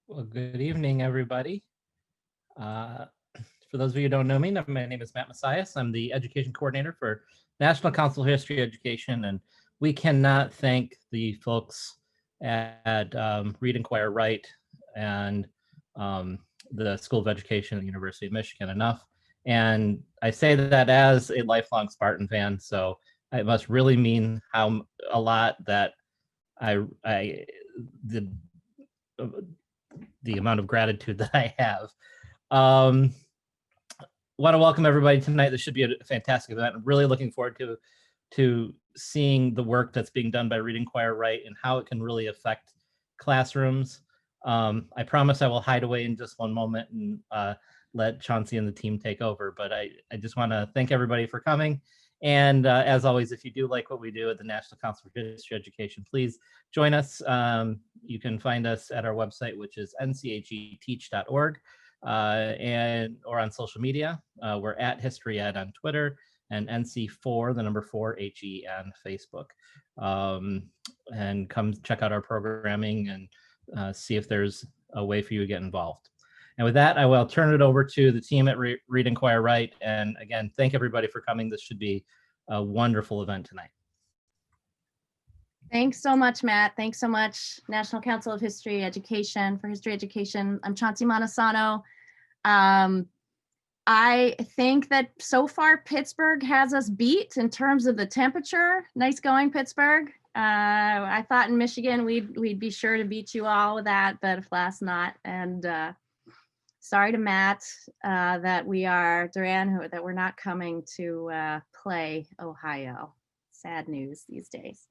Well, good evening, everybody. Uh, for those of you who don't know me, my name is Matt Messias. I'm the Education Coordinator for National Council of History Education, and we cannot thank the folks at Read.Inquire.Write and the School of Education at the University of Michigan enough. And I say that as a lifelong Spartan fan, so it must really mean a lot that the the amount of gratitude that I have. Um, want to welcome everybody tonight. This should be a fantastic event. I'm really looking forward to seeing the work that's being done by Read.Inquire.Write and how it can really affect classrooms. I promise I will hide away in just one moment and let Chauncey and the team take over. But I just want to thank everybody for coming. And as always, if you do like what we do at the National Council for History Education, please join us. You can find us at our website, which is ncheteach.org, or on social media. We're at History Ed on Twitter and NC4, the number 4, HE on Facebook. And come check out our programming and see if there's a way for you to get involved. And with that, I will turn it over to the team at Read.Inquire.Write. And again, thank everybody for coming. This should be a wonderful event tonight. Thanks so much, Matt. Thanks so much, National Council of History Education for History Education. I'm Chauncey Montesano. I think that so far Pittsburgh has us beat in terms of the temperature. Nice going, Pittsburgh. I thought in Michigan we'd be sure to beat you all with that, but alas not. And sorry to Matt that we're not coming to play Ohio. Sad news these days.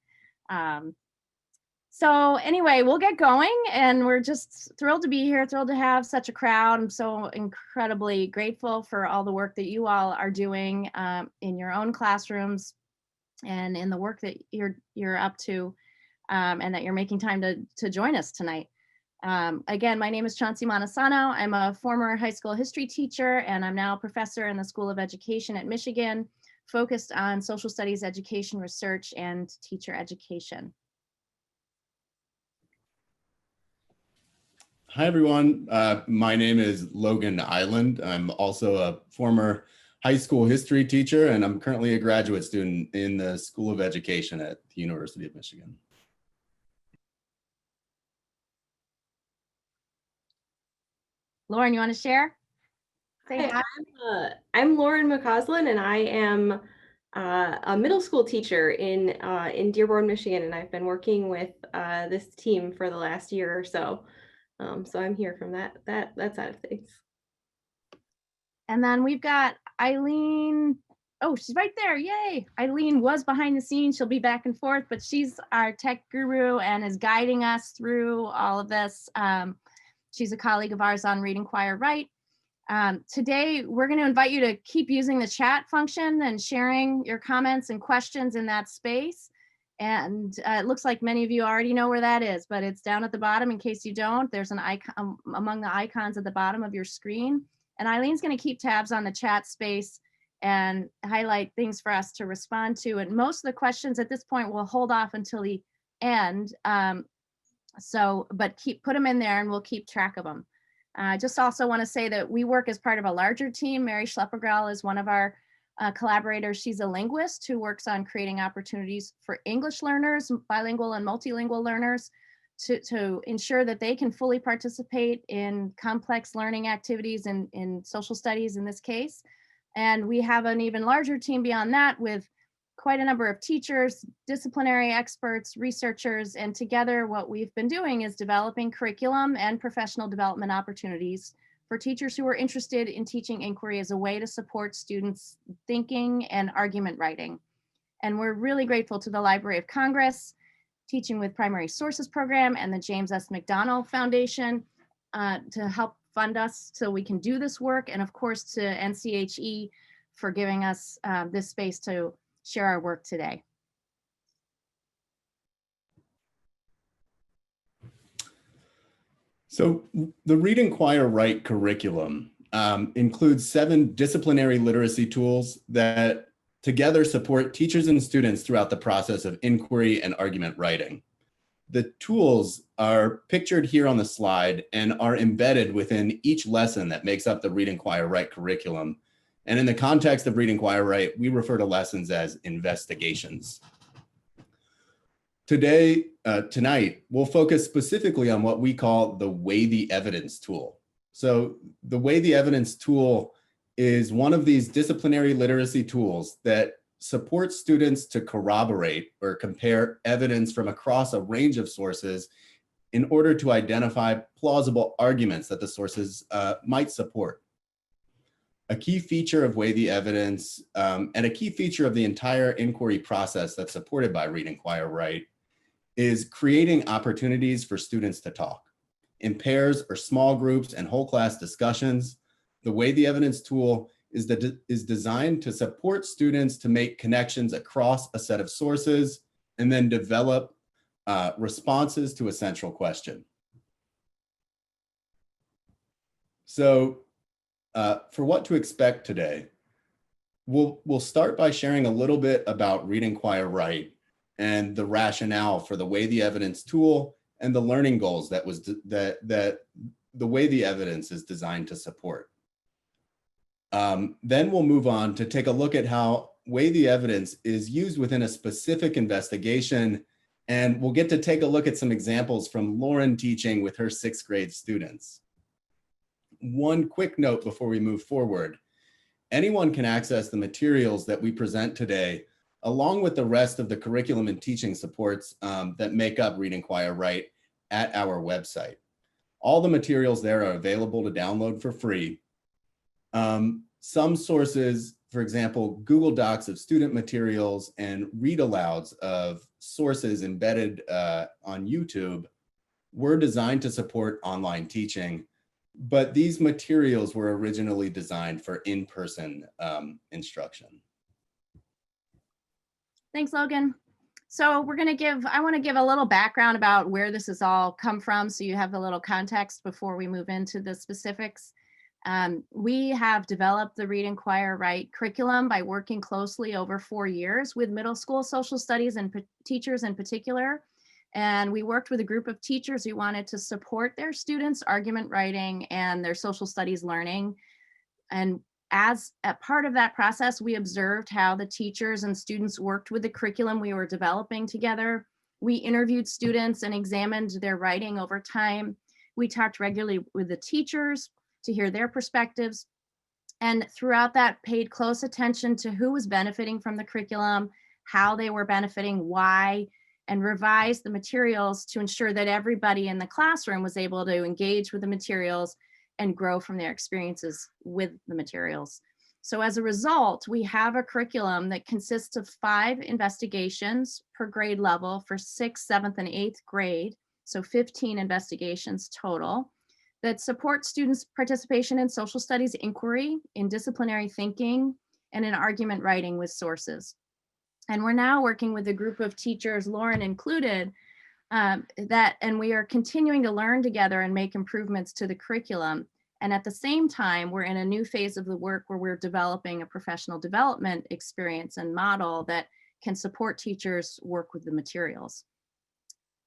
So anyway, we'll get going, and we're just thrilled to be here, thrilled to have such a crowd. I'm so incredibly grateful for all the work that you all are doing in your own classrooms and in the work that you're up to, and that you're making time to join us tonight. Again, my name is Chauncey Montesano. I'm a former high school history teacher, and I'm now a professor in the School of Education at Michigan, focused on social studies education research and teacher education. Hi, everyone. My name is Logan Island. I'm also a former high school history teacher, and I'm currently a graduate student in the School of Education at the University of Michigan. Lauren, you want to share? Say hi. I'm Lauren McCausland, and I am a middle school teacher in Dearborn, Michigan, and I've been working with this team for the last year or so. So I'm here from that side of things. And then we've got Eileen. Oh, she's right there. Yay. Eileen was behind the scenes. She'll be back and forth, but she's our tech guru and is guiding us through all of this. She's a colleague of ours on Read.Inquire.Write. Today, we're going to invite you to keep using the chat function and sharing your comments and questions in that space. And it looks like many of you already know where that is, but it's down at the bottom in case you don't. There's an icon among the icons at the bottom of your screen. And Eileen's going to keep tabs on the chat space and highlight things for us to respond to. And most of the questions at this point will hold off until the end. But put them in there and we'll keep track of them. I just also want to say that we work as part of a larger team. Mary Schleppergrell is one of our collaborators. She's a linguist who works on creating opportunities for English learners, bilingual and multilingual learners, to ensure that they can fully participate in complex learning activities in social studies in this case. And we have an even larger team beyond that with quite a number of teachers, disciplinary experts, researchers, and together what we've been doing is developing curriculum and professional development opportunities for teachers who are interested in teaching inquiry as a way to support students' thinking and argument writing. And we're really grateful to the Library of Congress, Teaching with Primary Sources program, and the James S. McDonnell Foundation to help fund us so we can do this work. And of course to NCHE for giving us this space to share our work today. So the Read.Inquire.Write curriculum includes 7 disciplinary literacy tools that together support teachers and students throughout the process of inquiry and argument writing. The tools are pictured here on the slide and are embedded within each lesson that makes up the Read, Inquire, Write curriculum. And in the context of Read, Inquire, Write, we refer to lessons as investigations. Tonight, we'll focus specifically on what we call the Weigh the Evidence tool. So the Weigh the Evidence tool is one of these disciplinary literacy tools that supports students to corroborate or compare evidence from across a range of sources in order to identify plausible arguments that the sources might support. A key feature of Weigh the Evidence and a key feature of the entire inquiry process that's supported by Read, Inquire, Write is creating opportunities for students to talk in pairs or small groups and whole class discussions. The Weigh the Evidence tool is designed to support students to make connections across a set of sources and then develop responses to a central question. So for what to expect today, we'll start by sharing a little bit about Read, Inquire, Write and the rationale for the Weigh the Evidence tool and the learning goals that the Weigh the Evidence is designed to support. Then we'll move on to take a look at how Weigh the Evidence is used within a specific investigation, and we'll get to take a look at some examples from Lauren teaching with her 6th grade students. One quick note before we move forward. Anyone can access the materials that we present today along with the rest of the curriculum and teaching supports that make up Read, Inquire, Write at our website. All the materials there are available to download for free. Some sources, for example, Google Docs of student materials and read-alouds of sources embedded on YouTube were designed to support online teaching, but these materials were originally designed for in-person instruction. Thanks, Logan. So I want to give a little background about where this has all come from so you have a little context before we move into the specifics. We have developed the Read, Inquire, Write curriculum by working closely over 4 years with middle school social studies and teachers in particular. And we worked with a group of teachers who wanted to support their students' argument writing and their social studies learning. And as a part of that process, we observed how the teachers and students worked with the curriculum we were developing together. We interviewed students and examined their writing over time. We talked regularly with the teachers to hear their perspectives. And throughout that, paid close attention to who was benefiting from the curriculum, how they were benefiting, why, and revised the materials to ensure that everybody in the classroom was able to engage with the materials and grow from their experiences with the materials. So as a result, we have a curriculum that consists of 5 investigations per grade level for 6th, 7th, and 8th grade. So 15 investigations total that support students' participation in social studies inquiry, in disciplinary thinking, and in argument writing with sources. And we're now working with a group of teachers, Lauren included, and we are continuing to learn together and make improvements to the curriculum. And at the same time, we're in a new phase of the work where we're developing a professional development experience and model that can support teachers work with the materials.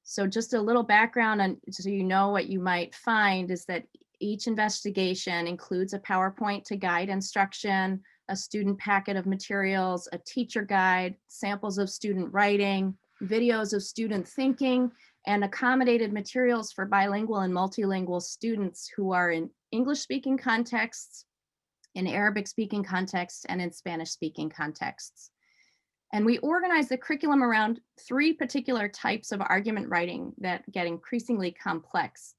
So just a little background on, so you know what you might find is that each investigation includes a PowerPoint to guide instruction, a student packet of materials, a teacher guide, samples of student writing, videos of student thinking, and accommodated materials for bilingual and multilingual students who are in English-speaking contexts, in Arabic-speaking contexts, and in Spanish-speaking contexts. And we organize the curriculum around 3 particular types of argument writing that get increasingly complex.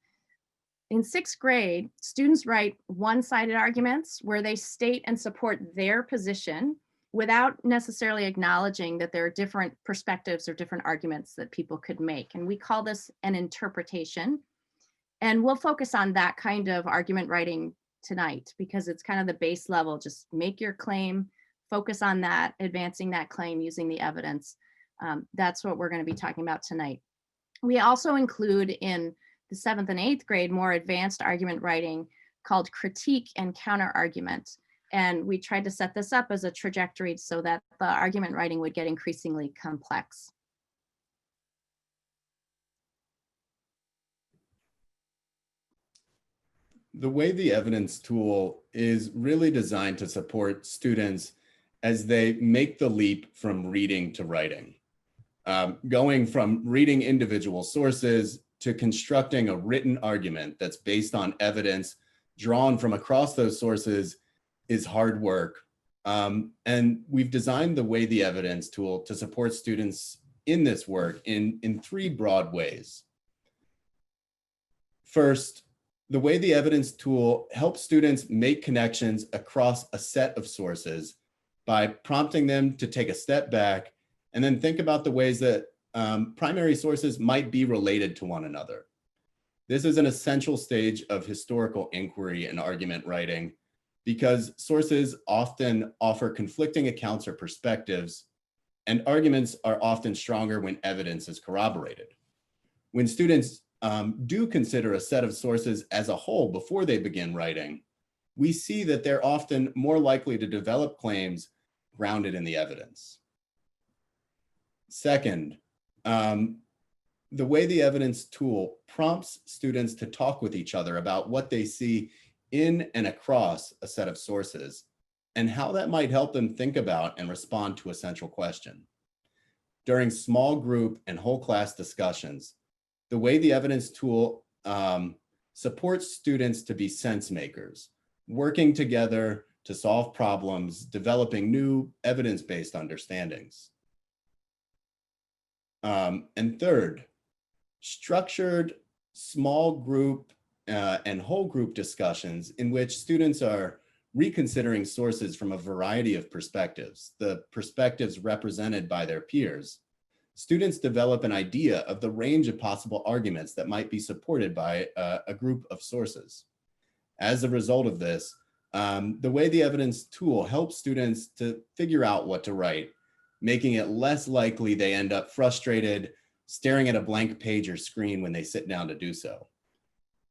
In 6th grade, students write one-sided arguments where they state and support their position without necessarily acknowledging that there are different perspectives or different arguments that people could make. And we call this an interpretation. And we'll focus on that kind of argument writing tonight because it's kind of the base level. Just make your claim, focus on that, advancing that claim using the evidence. That's what we're going to be talking about tonight. We also include in the 7th and 8th grade more advanced argument writing called critique and counter argument. And we tried to set this up as a trajectory so that the argument writing would get increasingly complex. The way the evidence tool is really designed to support students as they make the leap from reading to writing. Going from reading individual sources to constructing a written argument that's based on evidence drawn from across those sources is hard work. And we've designed the Weigh the Evidence tool to support students in this work in three broad ways. First, the Weigh the Evidence tool helps students make connections across a set of sources by prompting them to take a step back and then think about the ways that primary sources might be related to one another. This is an essential stage of historical inquiry and argument writing because sources often offer conflicting accounts or perspectives, and arguments are often stronger when evidence is corroborated. When students do consider a set of sources as a whole before they begin writing, we see that they're often more likely to develop claims grounded in the evidence. Second, the Weigh the Evidence tool prompts students to talk with each other about what they see in and across a set of sources and how that might help them think about and respond to a central question. During small group and whole class discussions, the Weigh the Evidence tool supports students to be sense makers, working together to solve problems, developing new evidence-based understandings. And third, structured small group and whole group discussions in which students are reconsidering sources from a variety of perspectives, the perspectives represented by their peers. Students develop an idea of the range of possible arguments that might be supported by a group of sources. As a result of this, the Weigh the Evidence tool helps students to figure out what to write, making it less likely they end up frustrated, staring at a blank page or screen when they sit down to do so.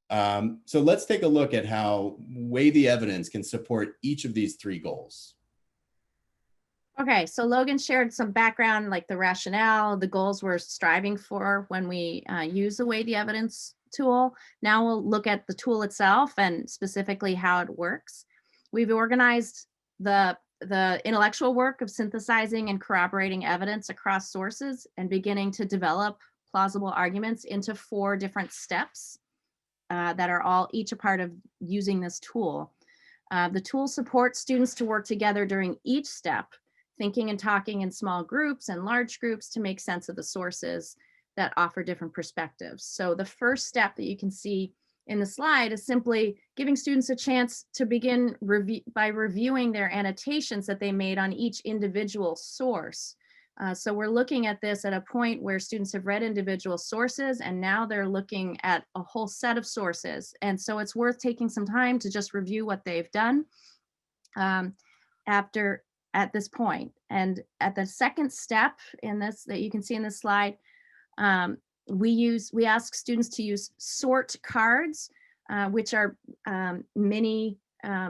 So let's take a look at how Weigh the Evidence can support each of these three goals. Okay, so Logan shared some background, like the rationale, the goals we're striving for when we use the Weigh the Evidence tool. Now we'll look at the tool itself and specifically how it works. We've organized the intellectual work of synthesizing and corroborating evidence across sources and beginning to develop plausible arguments into 4 different steps that are each a part of using this tool. The tool supports students to work together during each step, thinking and talking in small groups and large groups to make sense of the sources that offer different perspectives. So the first step that you can see in the slide is simply giving students a chance to begin by reviewing their annotations that they made on each individual source. So we're looking at this at a point where students have read individual sources and now they're looking at a whole set of sources. And so it's worth taking some time to just review what they've done at this point. And at the second step in this that you can see in this slide, we ask students to use sort cards, which are mini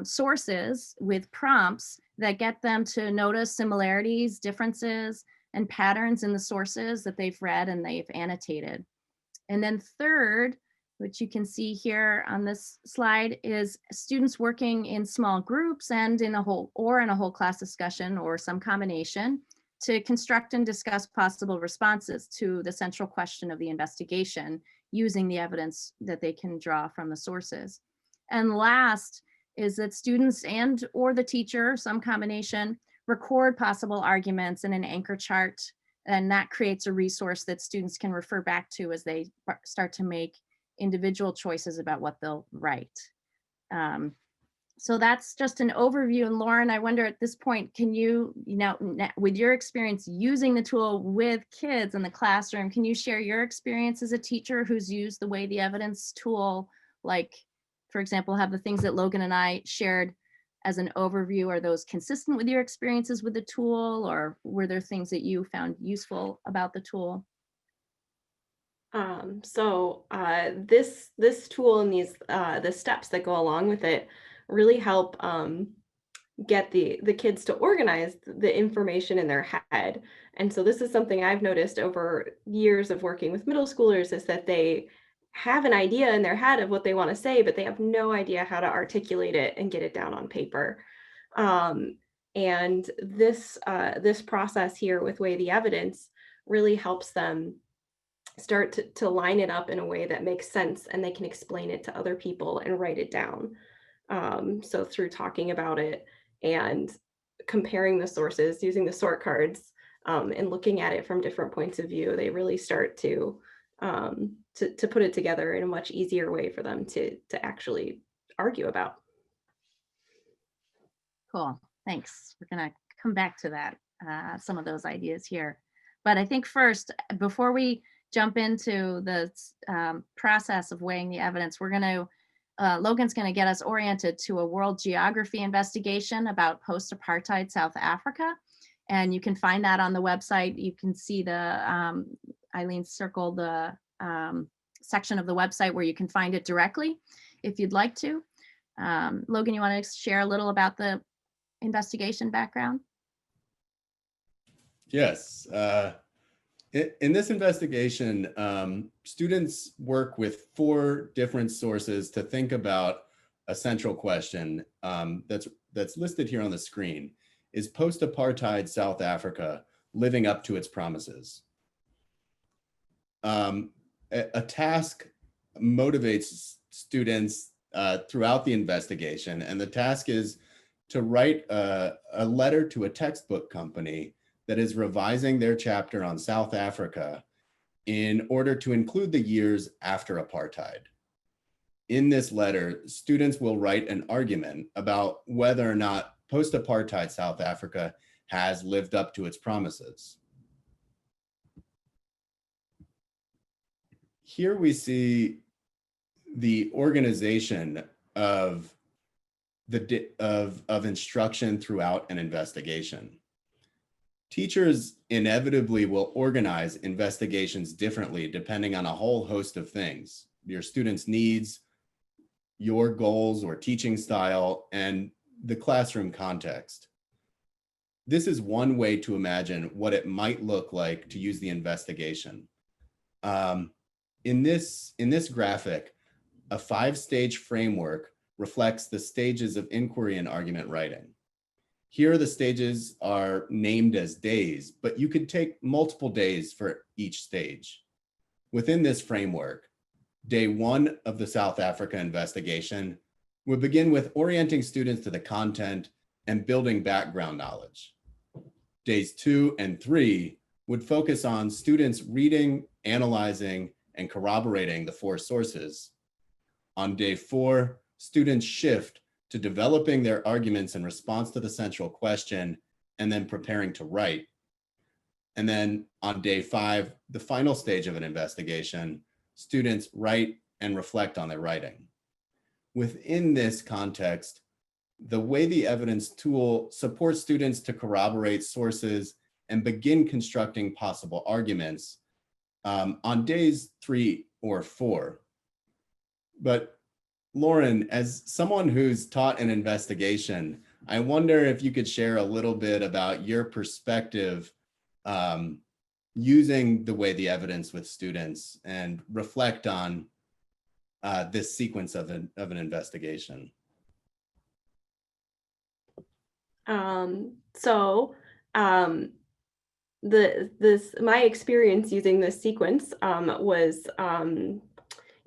sources with prompts that get them to notice similarities, differences, and patterns in the sources that they've read and they've annotated. And then third, which you can see here on this slide, is students working in small groups and in a whole class discussion or some combination to construct and discuss possible responses to the central question of the investigation using the evidence that they can draw from the sources. And last is that students and or the teacher, some combination, record possible arguments in an anchor chart, and that creates a resource that students can refer back to as they start to make individual choices about what they'll write. So that's just an overview. And Lauren, I wonder at this point, can you, with your experience using the tool with kids in the classroom, can you share your experience as a teacher who's used the Weigh the Evidence tool? Like, for example, have the things that Logan and I shared as an overview, are those consistent with your experiences with the tool, or were there things that you found useful about the tool? This tool and the steps that go along with it really help get the kids to organize the information in their head. And so this is something I've noticed over years of working with middle schoolers, is that they have an idea in their head of what they want to say, but they have no idea how to articulate it and get it down on paper. And this process here with Weigh the Evidence really helps them start to line it up in a way that makes sense, and they can explain it to other people and write it down. So through talking about it and comparing the sources, using the sort cards, and looking at it from different points of view, they really start to put it together in a much easier way for them to actually argue about. Cool. Thanks. We're going to come back to that, some of those ideas here. But I think first, before we jump into the process of weighing the evidence, we're going to, Logan's going to get us oriented to a world geography investigation about post-apartheid South Africa. And you can find that on the website. You can see the, Eileen circled the section of the website where you can find it directly if you'd like to. Logan, you want to share a little about the investigation background? Yes. In this investigation, students work with 4 different sources to think about a central question that's listed here on the screen. Is post-apartheid South Africa living up to its promises? A task motivates students throughout the investigation, and the task is to write a letter to a textbook company that is revising their chapter on South Africa in order to include the years after apartheid. In this letter, students will write an argument about whether or not post-apartheid South Africa has lived up to its promises. Here we see the organization of instruction throughout an investigation. Teachers inevitably will organize investigations differently depending on a whole host of things: your students' needs, your goals or teaching style, and the classroom context. This is one way to imagine what it might look like to use the investigation. In this graphic, a 5-stage framework reflects the stages of inquiry and argument writing. Here, the stages are named as days, but you could take multiple days for each stage. Within this framework, day 1 of the South Africa investigation would begin with orienting students to the content and building background knowledge. Days 2 and 3 would focus on students reading, analyzing, and corroborating the 4 sources. On day 4, students shift to developing their arguments in response to the central question and then preparing to write. And then on day 5, the final stage of an investigation, students write and reflect on their writing. Within this context, the Weigh the Evidence tool supports students to corroborate sources and begin constructing possible arguments on days 3 or 4. But Lauren, as someone who's taught an investigation, I wonder if you could share a little bit about your perspective using the Weigh the Evidence with students and reflect on this sequence of an investigation. My experience using this sequence was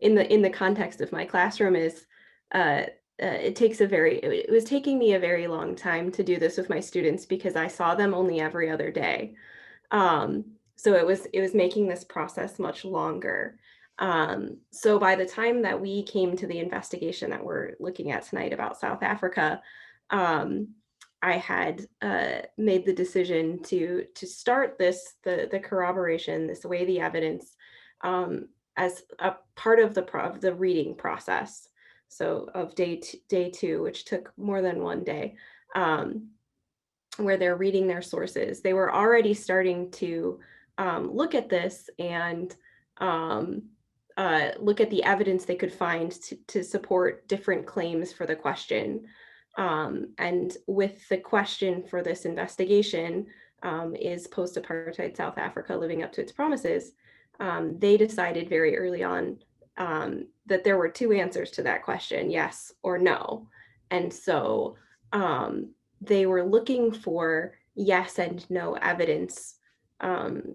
in the context of my classroom is it was taking me a very long time to do this with my students because I saw them only every other day. So it was making this process much longer. So by the time that we came to the investigation that we're looking at tonight about South Africa, I had made the decision to start the corroboration, this Weigh the Evidence, as a part of the reading process. So of day 2, which took more than one day, where they're reading their sources. They were already starting to look at this and look at the evidence they could find to support different claims for the question. And with the question for this investigation, is post-apartheid South Africa living up to its promises? They decided very early on that there were two answers to that question, yes or no. And so they were looking for yes and no evidence,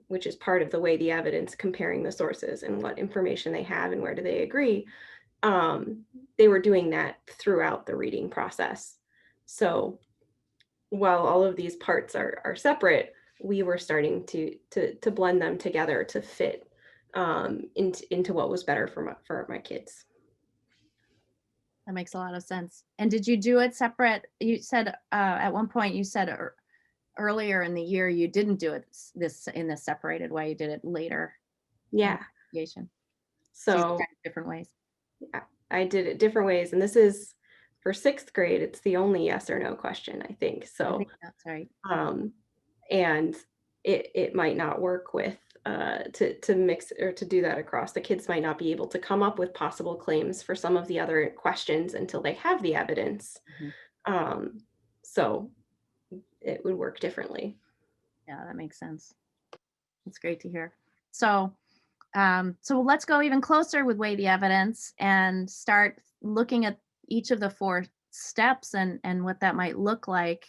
which is part of the way the evidence, comparing the sources and what information they have and where do they agree. They were doing that throughout the reading process. So while all of these parts are separate, we were starting to blend them together to fit into what was better for my kids. That makes a lot of sense. And did you do it separate? You said at one point, you said earlier in the year, you didn't do it this in this separated way. You did it later. Yeah. Investigation. So you tried different ways. Yeah, I did it different ways. And this is for 6th grade. It's the only yes or no question, I think. So I think that's right. And it might not work with to mix or to do that across. The kids might not be able to come up with possible claims for some of the other questions until they have the evidence. So it would work differently. Yeah, that makes sense. That's great to hear. So so let's go even closer with Weigh the Evidence and start looking at each of the 4 steps and what that might look like.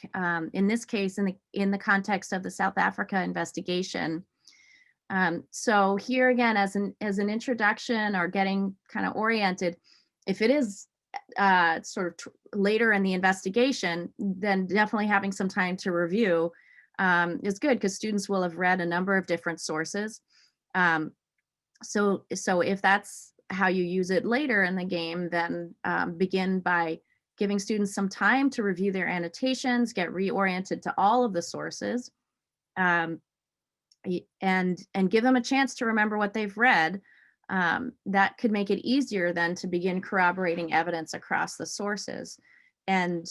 In this case, in the context of the South Africa investigation. So here again, as an introduction or getting kind of oriented, if it is sort of later in the investigation, then definitely having some time to review is good, because students will have read a number of different sources. So if that's how you use it later in the game, then begin by giving students some time to review their annotations, get reoriented to all of the sources, and give them a chance to remember what they've read. That could make it easier then to begin corroborating evidence across the sources. And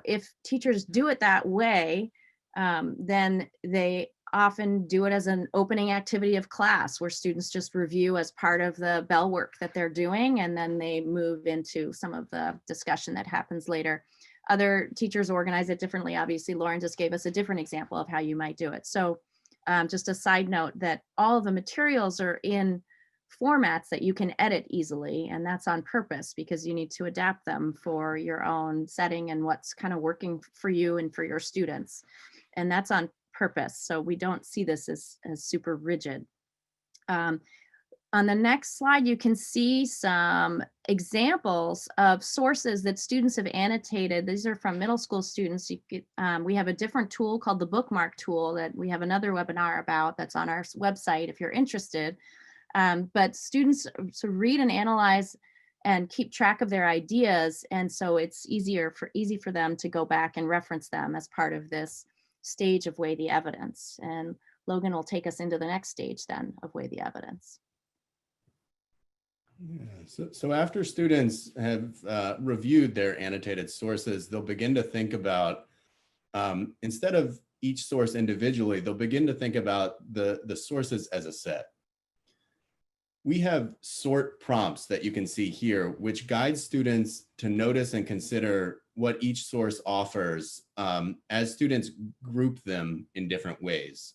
if teachers do it that way, then they often do it as an opening activity of class, where students just review as part of the bell work that they're doing, and then they move into some of the discussion that happens later. Other teachers organize it differently. Obviously, Lauren just gave us a different example of how you might do it. So just a side note that all of the materials are in formats that you can edit easily, and that's on purpose, because you need to adapt them for your own setting and what's kind of working for you and for your students. And that's on purpose. So we don't see this as super rigid. On the next slide, you can see some examples of sources that students have annotated. These are from middle school students. We have a different tool called the bookmark tool that we have another webinar about that's on our website if you're interested. But students sort of read and analyze and keep track of their ideas. And so it's easy for them to go back and reference them as part of this stage of Weigh the Evidence. And Logan will take us into the next stage then of Weigh the Evidence. Yeah, so after students have reviewed their annotated sources, they'll begin to think about, instead of each source individually, they'll begin to think about the sources as a set. We have sort prompts that you can see here, which guide students to notice and consider what each source offers as students group them in different ways.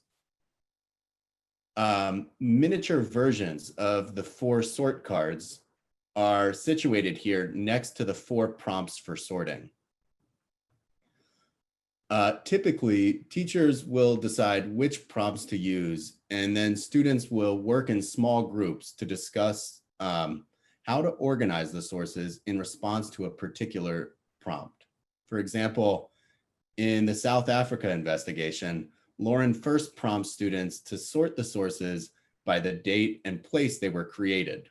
Miniature versions of the 4 sort cards are situated here next to the 4 prompts for sorting. Typically, teachers will decide which prompts to use, and then students will work in small groups to discuss how to organize the sources in response to a particular prompt. For example, in the South Africa investigation, Lauren first prompts students to sort the sources by the date and place they were created.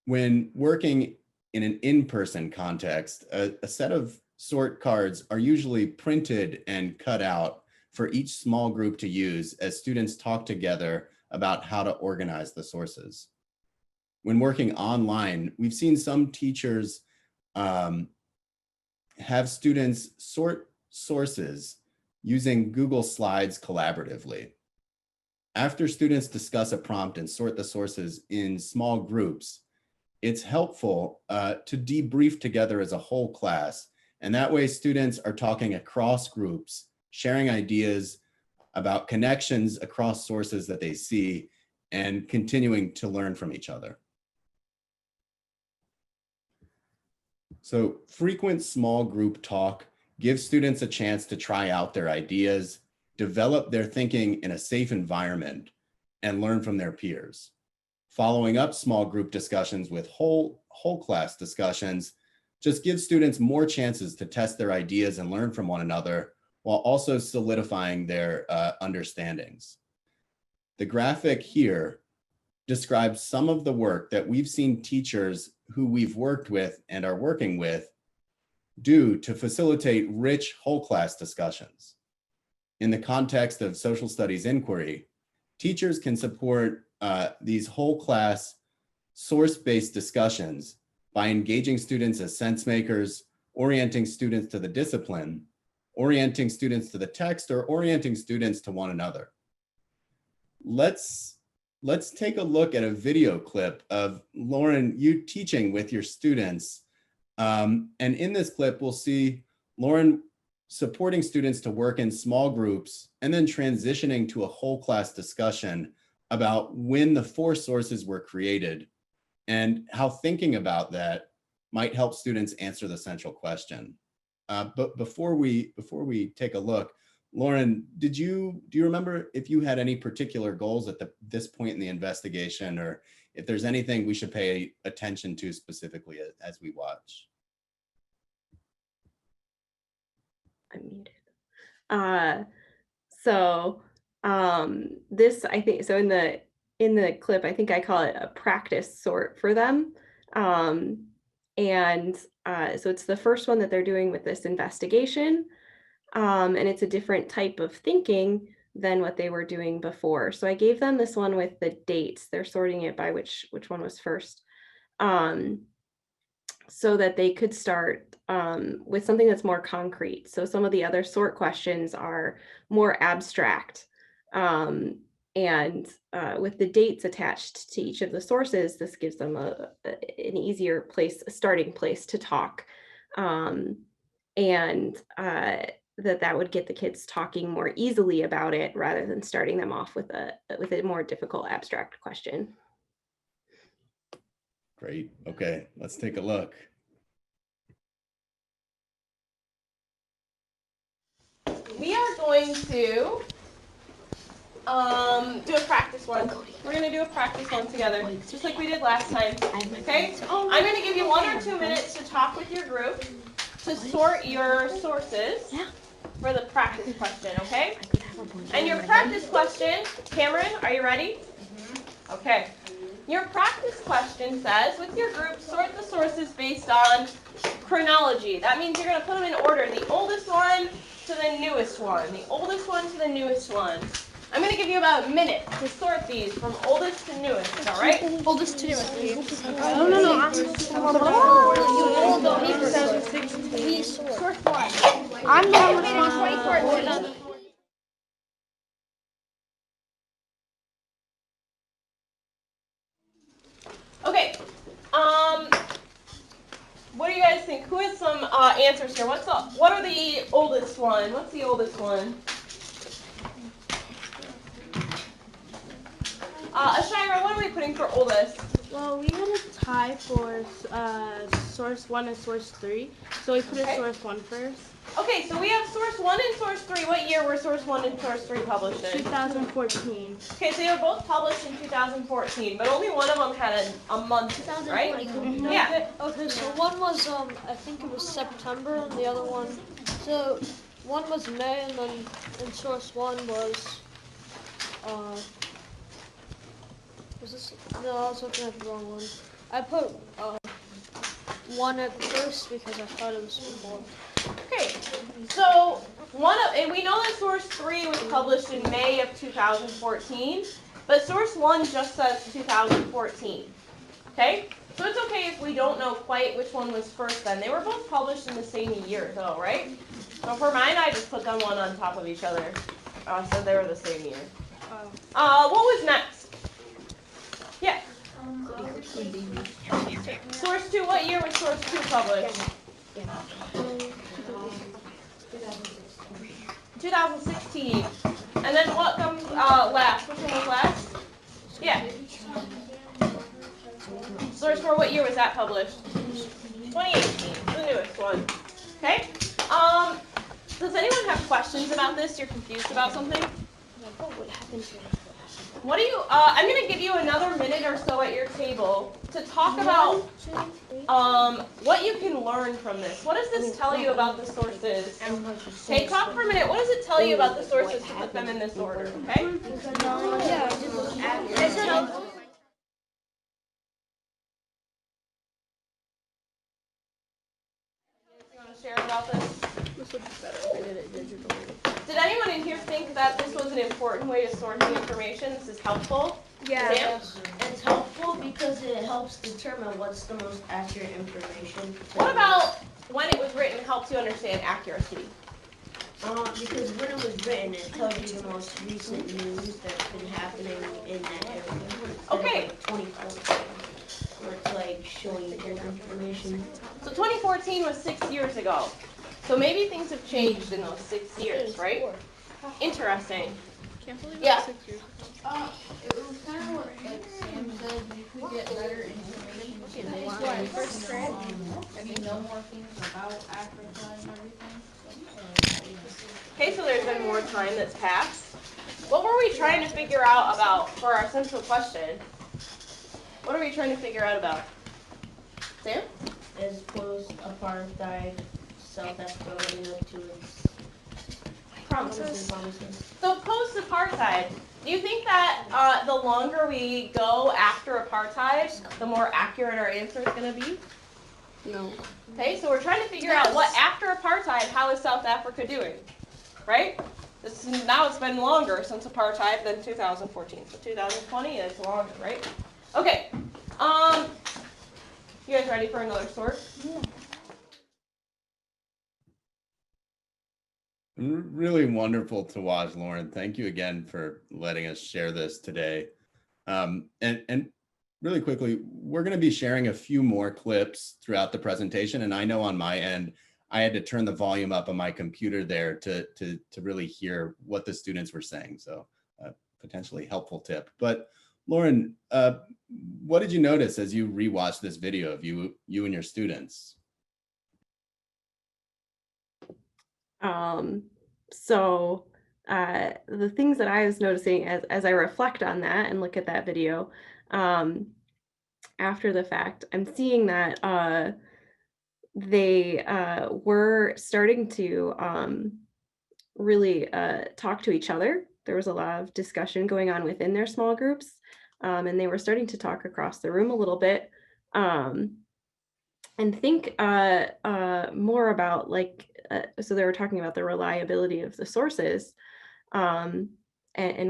When working in an in-person context, a set of sort cards are usually printed and cut out for each small group to use as students talk together about how to organize the sources. When working online, we've seen some teachers have students sort sources using Google Slides collaboratively. After students discuss a prompt and sort the sources in small groups, it's helpful to debrief together as a whole class. And that way students are talking across groups, sharing ideas about connections across sources that they see, and continuing to learn from each other. So frequent small group talk gives students a chance to try out their ideas, develop their thinking in a safe environment, and learn from their peers. Following up small group discussions with whole class discussions just gives students more chances to test their ideas and learn from one another, while also solidifying their understandings. The graphic here describes some of the work that we've seen teachers who we've worked with and are working with do to facilitate rich whole class discussions. In the context of social studies inquiry, teachers can support these whole class source-based discussions by engaging students as sense makers, orienting students to the discipline, orienting students to the text, or orienting students to one another. Let's take a look at a video clip of Lauren, you teaching with your students. And in this clip, we'll see Lauren supporting students to work in small groups and then transitioning to a whole class discussion about when the 4 sources were created and how thinking about that might help students answer the central question. But before we take a look, Lauren, do you remember if you had any particular goals at this point in the investigation, or if there's anything we should pay attention to specifically as we watch? I'm muted. This, I think, so in the clip, I think I call it a practice sort for them. So it's the first one that they're doing with this investigation. And it's a different type of thinking than what they were doing before. So I gave them this one with the dates. They're sorting it by which one was first, so that they could start with something that's more concrete. So some of the other sort questions are more abstract. With the dates attached to each of the sources, this gives them an easier place, a starting place to talk. That would get the kids talking more easily about it rather than starting them off with a more difficult abstract question. Great. Okay, let's take a look. We are going to do a practice one. We're going to do a practice one together, just like we did last time. Okay? I'm going to give you 1 or 2 minutes to talk with your group to sort your sources for the practice question, okay? And your practice question, Cameron, are you ready? Okay. Your practice question says, with your group, sort the sources based on chronology. That means you're going to put them in order, the oldest one to the newest one, the oldest one to the newest one. I'm going to give you about a minute to sort these from oldest to newest, all right? Oldest to newest. No. Source 1. I'm the one with 24. Okay, what do you guys think? Who has some answers here? What are the oldest one? What's the oldest one? Ashira, what are we putting for oldest? Well, we had a tie for source 1 and source 3, so we put source 1 first. Okay, so we have source 1 and source 3. What year were source 1 and source 3 published in? 2014. Okay, so they were both published in 2014, but only one of them had a month, right? No, Yeah. Okay, so one was I think it was September, and the other one, so one was May, and then in source 1 was this? No, I was looking at the wrong one. I put 1 at first because I thought it was before. Okay, so and we know that source 3 was published in May of 2014, but source 1 just says 2014. Okay, so it's okay if we don't know quite which one was first then. They were both published in the same year though, right? So for mine, I just put them one on top of each other. So they were the same year. What was next? Yeah. Source 2, what year was source 2 published? 2016. And then what comes last? Which one was last? Yeah. Source 4, what year was that published? 2018, the newest one. Okay. Does anyone have questions about this? You're confused about something? What happened to it? What do you, I'm going to give you another minute or so at your table to talk about what you can learn from this. What does this tell you about the sources? Okay, talk for a minute. What does it tell you about the sources to put them in this order, okay? You want to share about this? Did anyone in here think that this was an important way to sort the information? This is helpful? Yeah. Sam? It's helpful because it helps determine what's the most accurate information. What about when it was written helps you understand accuracy? Because when it was written, it tells you the most recent news that's been happening in that area. Okay. Like 2014, where it's like showing you different information. So 2014 was 6 years ago. So maybe things have changed in those 6 years, right? Interesting. Can't believe Yeah. 6 years. It was kind of what like Sam said, you could get better information if they know more things about Africa and everything. Okay, so there's been more time that's passed. What were we trying to figure out about for our central question? What are we trying to figure out about? Sam? As post-apartheid South Africa living up to its promises. So post-apartheid, do you think that the longer we go after apartheid, the more accurate our answer is going to be? No. Okay, so we're trying to figure out what after apartheid, how is South Africa doing, right? Now it's been longer since apartheid than 2014. So 2020 is longer, right? Okay. You guys ready for another sort? Yeah. Really wonderful to watch, Lauren. Thank you again for letting us share this today. And really quickly, we're going to be sharing a few more clips throughout the presentation. And I know on my end, I had to turn the volume up on my computer there to really hear what the students were saying. So potentially helpful tip. But Lauren, what did you notice as you rewatched this video of you and your students? So the things that I was noticing as I reflect on that and look at that video after the fact, I'm seeing that they were starting to really talk to each other. There was a lot of discussion going on within their small groups, and they were starting to talk across the room a little bit and think more about so they were talking about the reliability of the sources and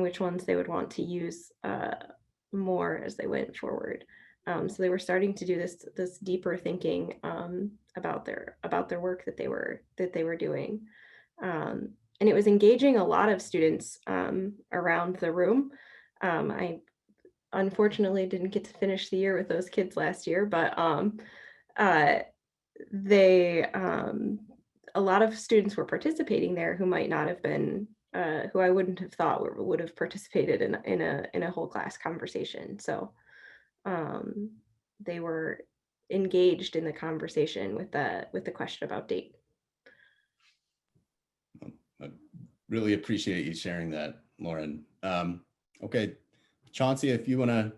which ones they would want to use more as they went forward. So they were starting to do this deeper thinking about their work that they were doing, and it was engaging a lot of students around the room. I unfortunately didn't get to finish the year with those kids last year, but a lot of students were participating there who might not have been who I wouldn't have thought would have participated in a whole class conversation. So they were engaged in the conversation with the question about date. I really appreciate you sharing that, Lauren. Okay, Chauncey, if you want to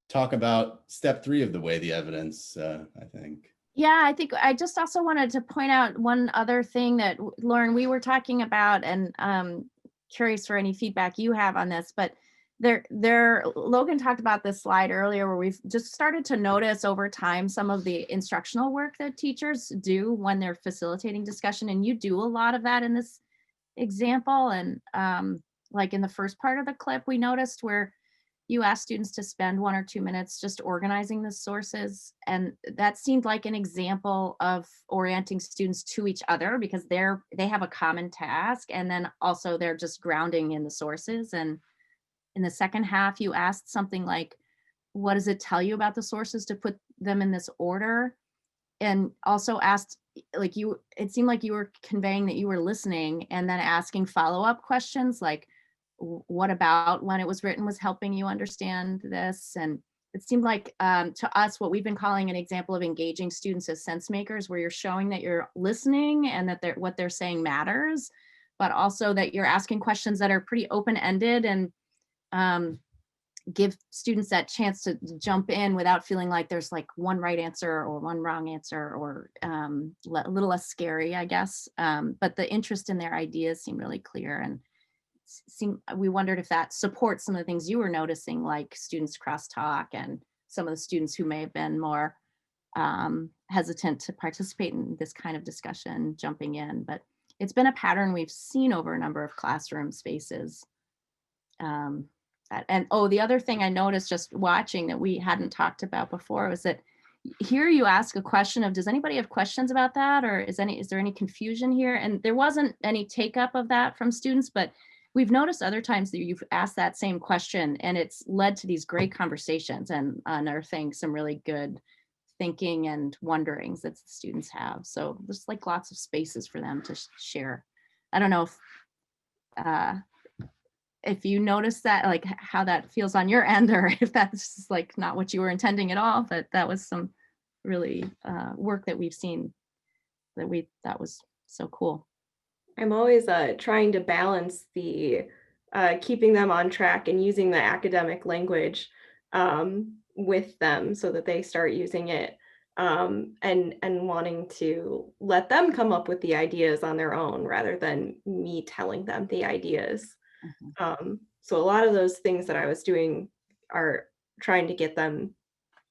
talk about step 3 of the way the evidence, I think. Yeah, I think I just also wanted to point out one other thing that Lauren, we were talking about, and curious for any feedback you have on this, but Logan talked about this slide earlier where we've just started to notice over time some of the instructional work that teachers do when they're facilitating discussion, and you do a lot of that in this example. And like in the first part of the clip, we noticed where you asked students to spend 1 or 2 minutes just organizing the sources. And that seemed like an example of orienting students to each other because they have a common task. And then also they're just grounding in the sources. And in the second half, you asked something like, what does it tell you about the sources to put them in this order? And also asked, it seemed like you were conveying that you were listening and then asking follow-up questions like, what about when it was written was helping you understand this? And it seemed like to us, what we've been calling an example of engaging students as sense makers, where you're showing that you're listening and that what they're saying matters, but also that you're asking questions that are pretty open-ended and give students that chance to jump in without feeling like there's like one right answer or one wrong answer, or a little less scary, I guess. But the interest in their ideas seemed really clear, and we wondered if that supports some of the things you were noticing, like students crosstalk and some of the students who may have been more hesitant to participate in this kind of discussion jumping in. But it's been a pattern we've seen over a number of classroom spaces. And oh, the other thing I noticed just watching that we hadn't talked about before was that here you ask a question of, does anybody have questions about that? Or is there any confusion here? And there wasn't any take up of that from students, but we've noticed other times that you've asked that same question and it's led to these great conversations and unearthing some really good thinking and wonderings that the students have. So there's like lots of spaces for them to share. I don't know if you notice that, like how that feels on your end, or if that's just like not what you were intending at all, but that was some really work that we've seen that was so cool. I'm always trying to balance the keeping them on track and using the academic language with them so that they start using it, and wanting to let them come up with the ideas on their own rather than me telling them the ideas. So a lot of those things that I was doing are trying to get them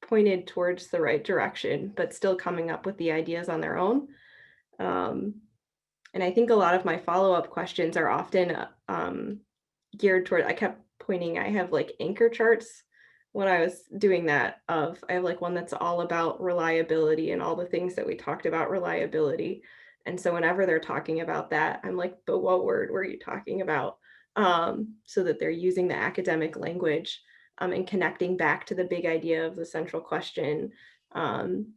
pointed towards the right direction, but still coming up with the ideas on their own. And I think a lot of my follow-up questions are often geared toward, I kept pointing, I have like anchor charts when I was doing that I have like one that's all about reliability and all the things that we talked about reliability. And so whenever they're talking about that, I'm like, but what word were you talking about? So that they're using the academic language and connecting back to the big idea of the central question, and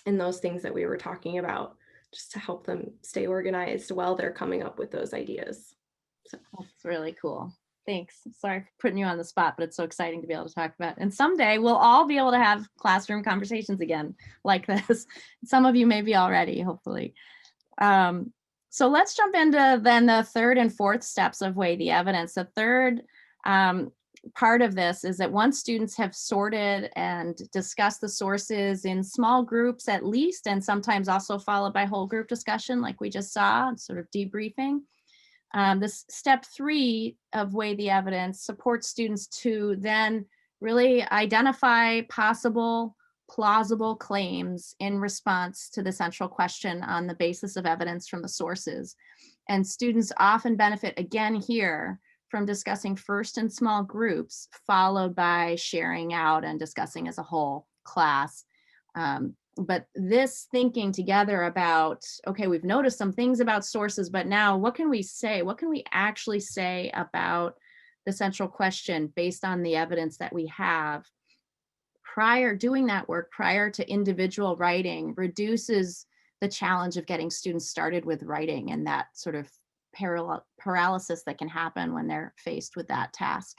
those things that we were talking about, just to help them stay organized while they're coming up with those ideas. So that's really cool. Thanks. Sorry for putting you on the spot, but it's so exciting to be able to talk about. And someday we'll all be able to have classroom conversations again like this. Some of you maybe already, hopefully. So let's jump into then the third and fourth steps of weigh the evidence. The third part of this is that once students have sorted and discussed the sources in small groups at least, and sometimes also followed by whole group discussion like we just saw, sort of debriefing, this step 3 of weigh the evidence supports students to then really identify possible plausible claims in response to the central question on the basis of evidence from the sources. And students often benefit again here from discussing first in small groups, followed by sharing out and discussing as a whole class. But this thinking together about, okay, we've noticed some things about sources, but now what can we say? What can we actually say about the central question based on the evidence that we have? Doing that work prior to individual writing reduces the challenge of getting students started with writing and that sort of paralysis that can happen when they're faced with that task.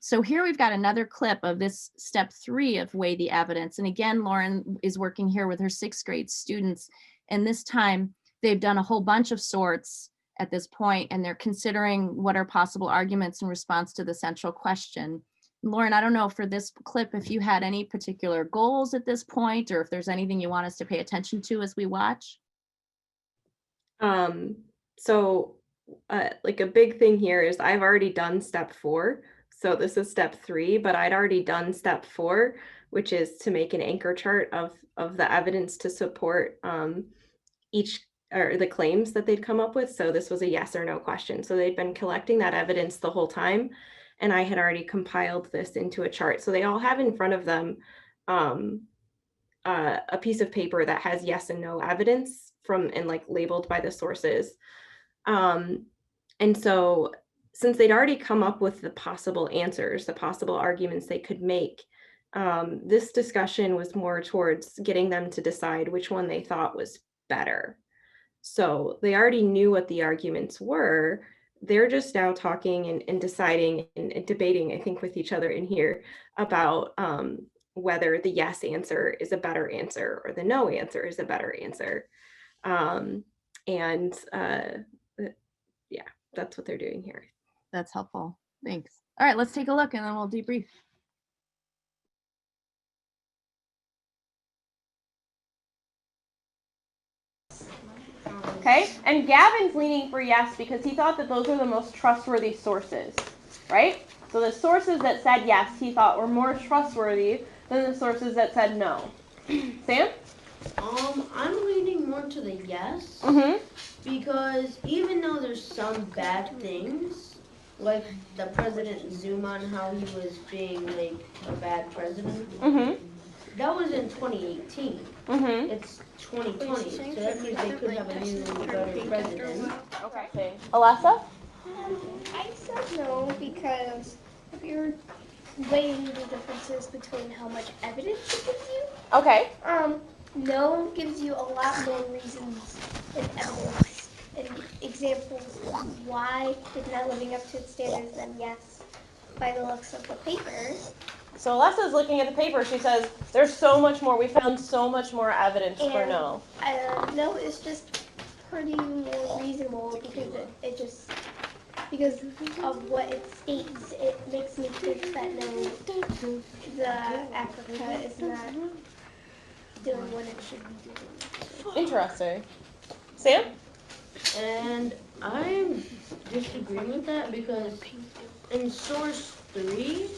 So here we've got another clip of this step 3 of weigh the evidence. And again, Lauren is working here with her 6th grade students. And this time they've done a whole bunch of sorts at this point, and they're considering what are possible arguments in response to the central question. Lauren, I don't know for this clip if you had any particular goals at this point, or if there's anything you want us to pay attention to as we watch. So like a big thing here is I've already done step 4. So this is step 3, but I'd already done step 4, which is to make an anchor chart of the evidence to support each or the claims that they'd come up with. So this was a yes or no question. So they'd been collecting that evidence the whole time, and I had already compiled this into a chart. So they all have in front of them a piece of paper that has yes and no evidence from and like labeled by the sources. And so since they'd already come up with the possible answers, the possible arguments they could make, this discussion was more towards getting them to decide which one they thought was better. So they already knew what the arguments were. they're just now talking and deciding and debating, I think, with each other in here about whether the yes answer is a better answer or the no answer is a better answer. And yeah, that's what they're doing here. That's helpful. Thanks. All right, let's take a look and then we'll debrief. Okay, and Gavin's leaning for yes because he thought that those are the most trustworthy sources, right? So the sources that said yes, he thought were more trustworthy than the sources that said no. Sam? I'm leaning more to the yes. Because even though there's some bad things, like the president Zoom on how he was being like a bad president, that was in 2018. It's 2020, so that means they could have a new better president. Okay. Alessa? I said no because if you're weighing the differences between how much evidence it gives you, Okay. no gives you a lot more reasons and evidence and examples of why it's not living up to its standards than yes by the looks of the paper. So Alessa's looking at the paper. She says, there's so much more. We found so much more evidence for no. No is just pretty more reasonable because it just, because of what it states, it makes me think that no, the Africa is not doing what it should be doing. Interesting. Sam? And I'm disagreeing with that because in source 3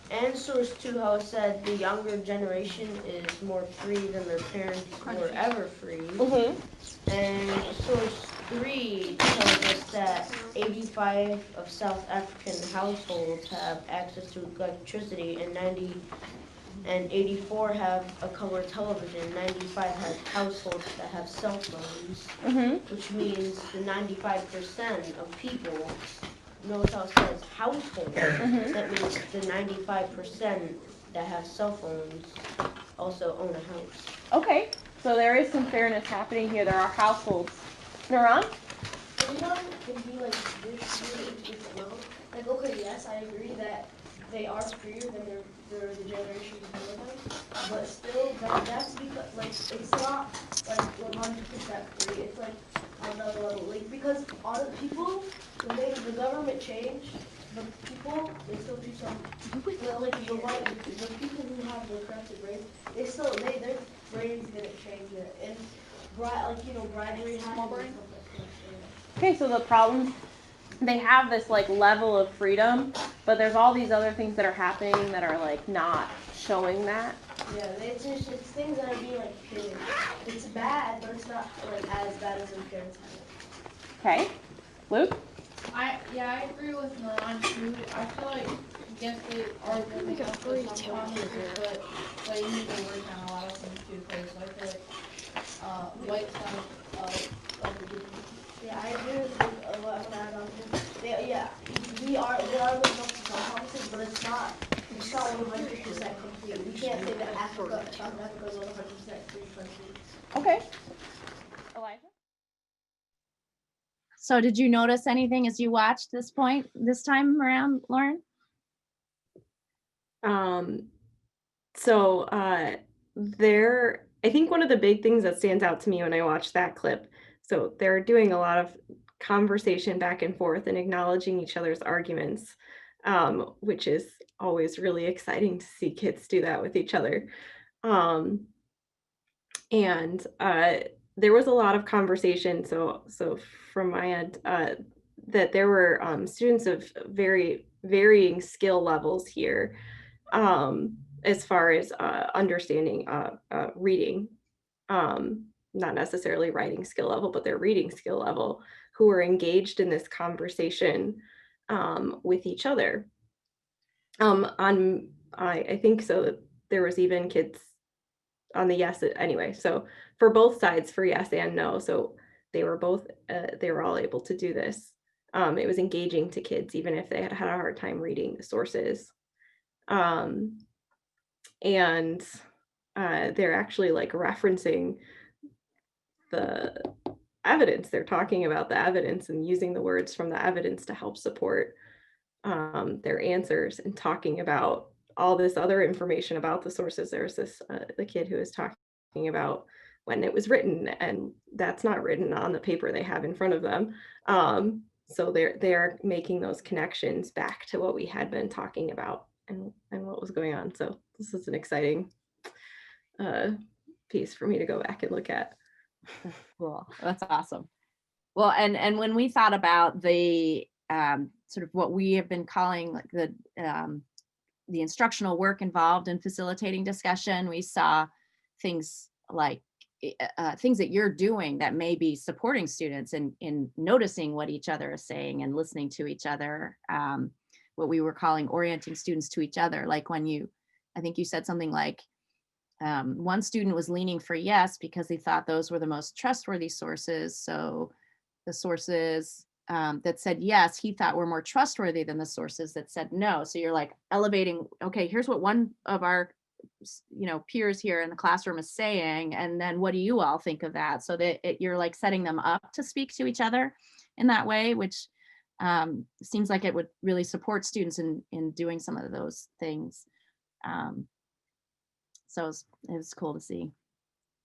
and source 2, how it said the younger generation is more free than their parents were ever free. And source 3 tells us that 85 of South African households have access to electricity and 84 have a color television. 95 have households that have cell phones, which means the 95% of people, notice how it says households. That means the 95% that have cell phones also own a house. Okay, so there is some fairness happening here. There are households. Naran? You know, it can be like this well. Like, okay, yes, I agree that they are freer than their the generation before them, but still, that's because, like, it's not, like, 100% free, it's, like, on another level, like, because all the people, when the government changed, the people, they still do some, well, like, the people who have the corrupted brains, their brains didn't change it, and, bribery happened. Okay, so the problem, they have this like level of freedom, but there's all these other things that are happening that are like not showing that. Yeah, it's things that are being like hidden. It's bad, but it's not like as bad as their parents have it. Okay, Luke? I agree with Milan too. I feel like yes, they are living up to some promises, but they need to work on a lot of things too. Because I feel like white stuff Yeah, I agree with a lot of that. We are living up to some promises, but it's not 100% complete. We can't say that Africa is 100% free country. Okay. Elijah? So did you notice anything as you watched this time around, Lauren? I think one of the big things that stands out to me when I watched that clip, so they're doing a lot of conversation back and forth and acknowledging each other's arguments, which is always really exciting to see kids do that with each other. And there was a lot of conversation. So from my end, that there were students of very varying skill levels here, as far as understanding reading, not necessarily writing skill level, but their reading skill level, who were engaged in this conversation with each other. I think so. There was even kids on the yes anyway. So for both sides, for yes and no. So they were all able to do this. It was engaging to kids, even if they had a hard time reading the sources. And they're actually like referencing evidence. They're talking about the evidence and using the words from the evidence to help support their answers, and talking about all this other information about the sources. There's this the kid who was talking about when it was written, and that's not written on the paper they have in front of them. So they're making those connections back to what we had been talking about and what was going on. So this is an exciting piece for me to go back and look at. Cool. That's awesome. Well, and when we thought about the sort of what we have been calling like the instructional work involved in facilitating discussion, we saw things like things that you're doing that may be supporting students in noticing what each other is saying and listening to each other, what we were calling orienting students to each other. Like when I think you said something like, one student was leaning for yes because they thought those were the most trustworthy sources. So the sources that said yes, he thought were more trustworthy than the sources that said no. So you're like elevating, okay, here's what one of our peers here in the classroom is saying, and then what do you all think of that? So that you're like setting them up to speak to each other in that way, which seems like it would really support students in doing some of those things. So it was cool to see.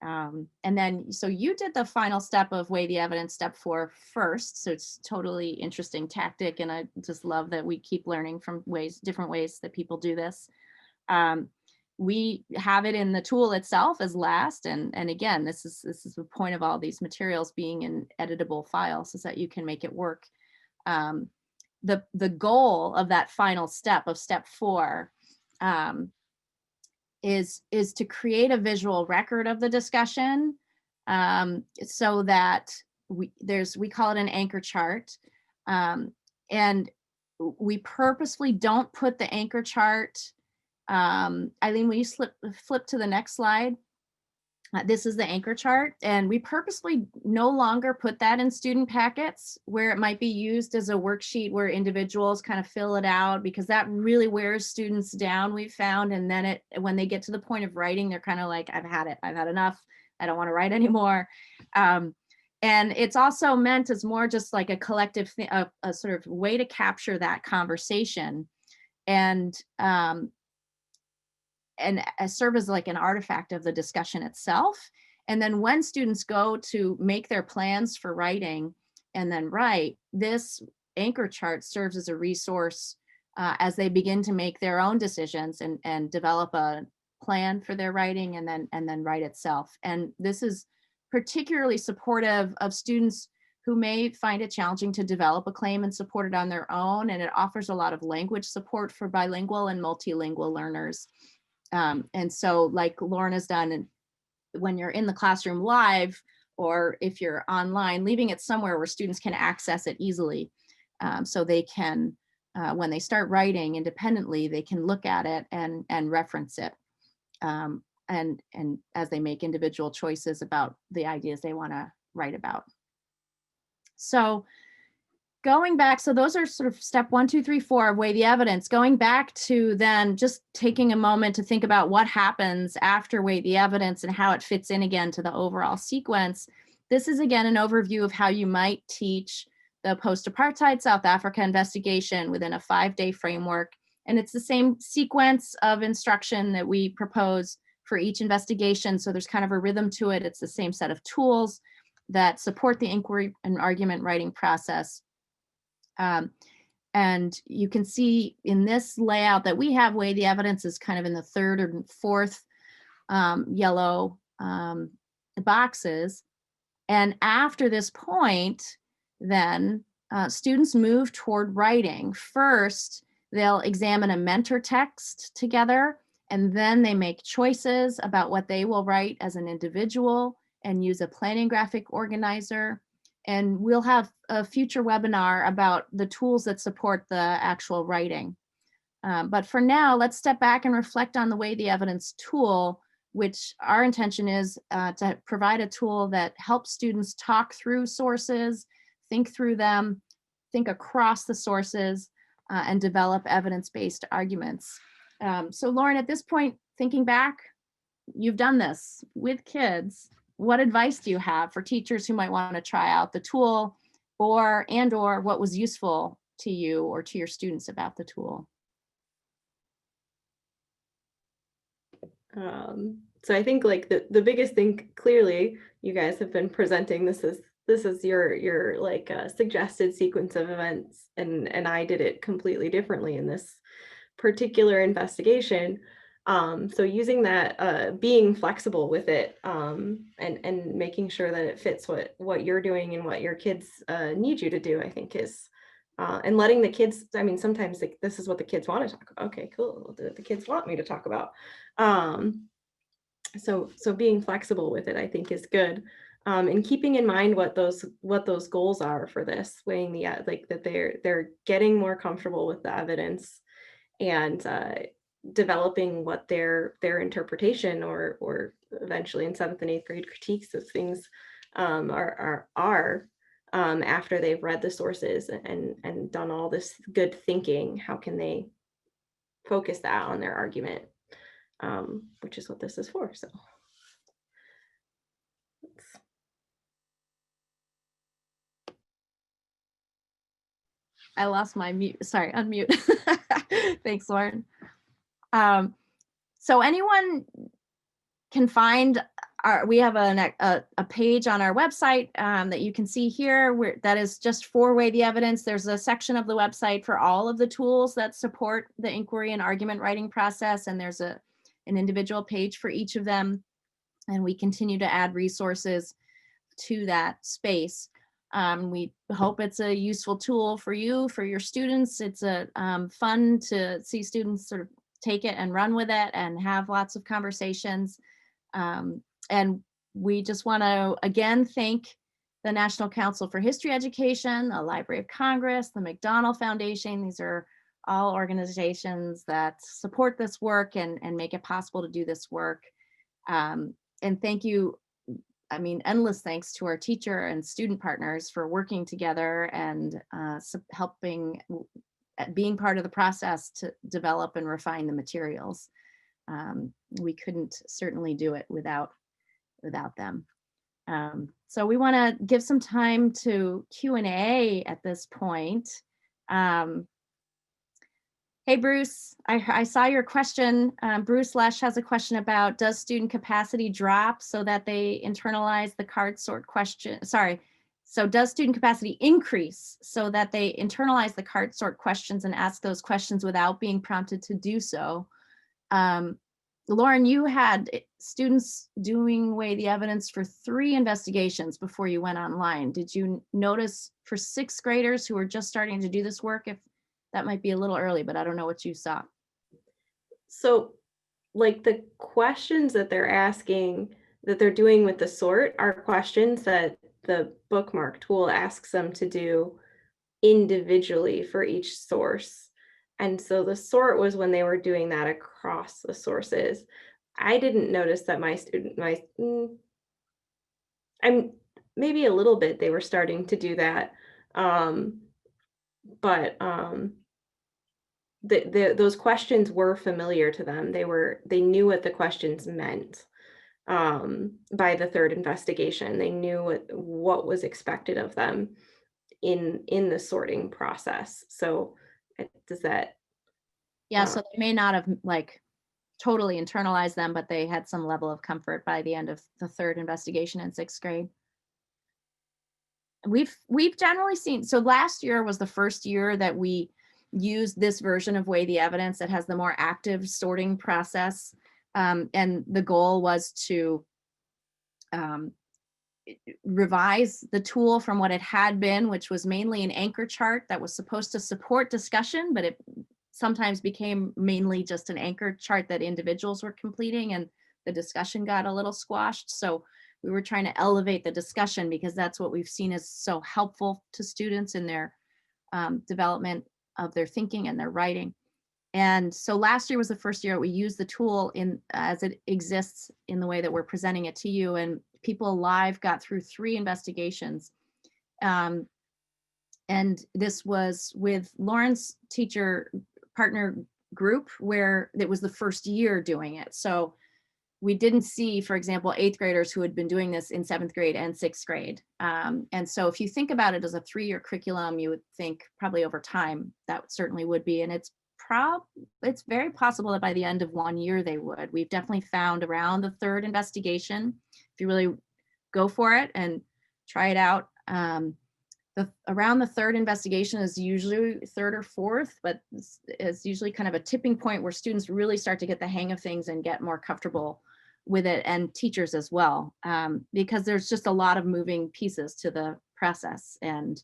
And then, so you did the final step of weigh the evidence, step 4 first. So it's totally interesting tactic. And I just love that we keep learning from different ways that people do this. We have it in the tool itself as last. And again, this is the point of all these materials being in editable files, is that you can make it work. The goal of that final step of step 4 is to create a visual record of the discussion, so that we call it an anchor chart, and we purposefully don't put the anchor chart. Eileen, will you flip to the next slide? This is the anchor chart, and we purposely no longer put that in student packets where it might be used as a worksheet where individuals kind of fill it out, because that really wears students down, we've found. And then when they get to the point of writing, they're kind of like, I've had it, I've had enough, I don't want to write anymore. And it's also meant as more just like a collective thing, a sort of way to capture that conversation, and serve as like an artifact of the discussion itself. And then when students go to make their plans for writing and then write, this anchor chart serves as a resource as they begin to make their own decisions and develop a plan for their writing and then write itself. And this is particularly supportive of students who may find it challenging to develop a claim and support it on their own. And it offers a lot of language support for bilingual and multilingual learners. And so like Lauren has done, and when you're in the classroom live, or if you're online, leaving it somewhere where students can access it easily. So they can, when they start writing independently, they can look at it and reference it. And as they make individual choices about the ideas they want to write about. So going back, so those are sort of step 1, 2, 3, 4 of weigh the evidence. Going back to then just taking a moment to think about what happens after weigh the evidence and how it fits in again to the overall sequence. This is again an overview of how you might teach the post-apartheid South Africa investigation within a 5-day framework. And it's the same sequence of instruction that we propose for each investigation. So there's kind of a rhythm to it. It's the same set of tools that support the inquiry and argument writing process. And you can see in this layout that we have, weigh the evidence is kind of in the 3rd or 4th yellow boxes. And after this point, then students move toward writing. First, they'll examine a mentor text together, and then they make choices about what they will write as an individual and use a planning graphic organizer. And we'll have a future webinar about the tools that support the actual writing. But for now, let's step back and reflect on the weigh the evidence tool, which our intention is to provide a tool that helps students talk through sources, think through them, think across the sources, and develop evidence-based arguments. So Lauren, at this point, thinking back, you've done this with kids. what advice do you have for teachers who might want to try out the tool, or what was useful to you or to your students about the tool? So I think like the biggest thing, clearly you guys have been presenting, this is your like suggested sequence of events, and I did it completely differently in this particular investigation. So using that, being flexible with it, and making sure that it fits what you're doing and what your kids need you to do, I think is, and letting the kids, I mean, sometimes like, this is what the kids want to talk about. Okay, cool. The kids want me to talk about. So being flexible with it, I think, is good. And keeping in mind what those goals are for this, weighing the like that they're getting more comfortable with the evidence, and developing what their interpretation or eventually in 7th and 8th grade critiques of things are after they've read the sources and done all this good thinking. How can they focus that on their argument, which is what this is for. So I lost my mute. Sorry, unmute. Thanks, Lauren. So anyone can find we have a page on our website that you can see here that is just for Weigh the Evidence. There's a section of the website for all of the tools that support the inquiry and argument writing process, and there's an individual page for each of them. And we continue to add resources to that space. We hope it's a useful tool for you, for your students. It's a fun to see students sort of take it and run with it and have lots of conversations. And we just want to again thank the National Council for History Education, the Library of Congress, the McDonald Foundation. These are all organizations that support this work and make it possible to do this work. And thank you, I mean, endless thanks to our teacher and student partners for working together and helping, being part of the process to develop and refine the materials. We couldn't certainly do it without them. So we want to give some time to Q&A at this point. Hey, Bruce, I saw your question. Bruce Lesh has a question about, does student capacity drop so that they internalize the card sort question? Sorry. So does student capacity increase so that they internalize the card sort questions and ask those questions without being prompted to do so? Lauren, you had students doing Weigh the Evidence for 3 investigations before you went online. Did you notice for 6th graders who are just starting to do this work, if that might be a little early, but I don't know what you saw? So like the questions that they're asking, that they're doing with the sort, are questions that the bookmark tool asks them to do individually for each source. And so the sort was when they were doing that across the sources. I didn't notice that I'm maybe a little bit, they were starting to do that. But those questions were familiar to them. They knew what the questions meant. By the 3rd investigation, they knew what was expected of them in the sorting process. So does that? Yeah, so they may not have like totally internalized them, but they had some level of comfort by the end of the 3rd investigation in 6th grade. We've generally seen, so last year was the first year that we used this version of Weigh the Evidence that has the more active sorting process. And the goal was to revise the tool from what it had been, which was mainly an anchor chart that was supposed to support discussion, but it sometimes became mainly just an anchor chart that individuals were completing, and the discussion got a little squashed. So we were trying to elevate the discussion because that's what we've seen as so helpful to students in their development of their thinking and their writing. And so last year was the first year we used the tool as it exists in the way that we're presenting it to you. And people live got through 3 investigations. And this was with Lauren's teacher partner group, where it was the first year doing it. So we didn't see, for example, 8th graders who had been doing this in 7th grade and 6th grade. And so if you think about it as a 3-year curriculum, you would think probably over time that certainly would be. And it's very possible that by the end of 1 year they would. We've definitely found around the 3rd investigation, if you really go for it and try it out, around the 3rd investigation is usually 3rd or 4th, but it's usually kind of a tipping point where students really start to get the hang of things and get more comfortable with it, and teachers as well, because there's just a lot of moving pieces to the process. And